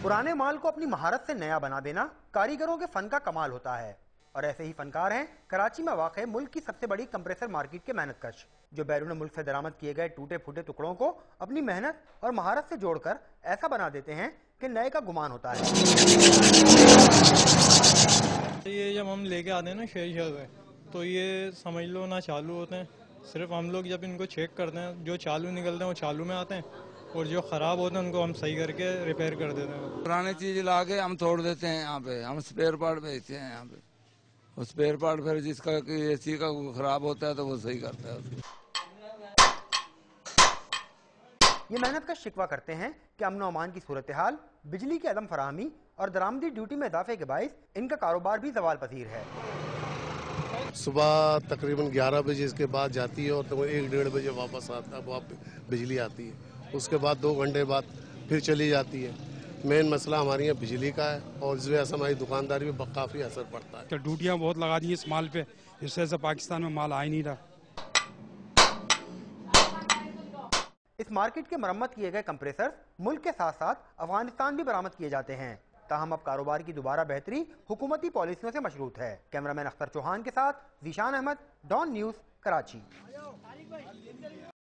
पुराने माल को अपनी महारत से नया बना देना कारीगरों के फन का कमाल होता है। और ऐसे ही फनकार हैं कराची में वाक़ मुल्क की सबसे बड़ी कंप्रेसर मार्केट के मेहनतकश, जो बैरून मुल्क से दरामद किए गए टूटे फूटे टुकड़ों को अपनी मेहनत और महारत से जोड़कर ऐसा बना देते हैं कि नए का गुमान होता है। ये जब हम लेके आते हैं ना शहर से, तो ये समझ लो ना चालू होते हैं। सिर्फ हम लोग जब इनको चेक करते हैं, जो चालू निकलते हैं वो चालू में आते हैं, और जो ख़राब होते हैं उनको हम सही करके रिपेयर कर देते हैं। पुरानी चीज़ ला के हम तोड़ देते हैं, यहाँ पे हम स्पेयर पार्ट बेचते हैं। यहाँ पे वो स्पेयर पार्ट फिर जिसका एसी का ख़राब होता है तो वो सही करता है उसको। ये मेहनत का शिकवा करते हैं कि अमन अमान की सूरत हाल, बिजली की अदम फराहमी और दरामदी ड्यूटी में इजाफे के बायस इनका कारोबार भी ज़वाल पजीर है। सुबह तकरीबन 11 बजे इसके बाद जाती है और तो 1-1:30 बजे वापस बिजली आती है। उसके बाद 2 घंटे बाद फिर चली जाती है। मेन मसला हमारे यहाँ बिजली का है और इस वजह से हमारी दुकानदारी पे काफ़ी असर पड़ता है। तो ड्यूटियाँ बहुत लगा दी इस माल पे, इस वजह से पाकिस्तान में माल आ ही नहीं रहा। इस मार्केट के मरम्मत किए गए कंप्रेसर मुल्क के साथ साथ अफगानिस्तान भी बरामद किए जाते हैं। ताहम अब कारोबार की दोबारा बेहतरी हुकूमती पॉलिसियों से मशरूत है। कैमरामैन अख्तर चौहान के साथ जीशान अहमद, डॉन न्यूज़, कराची।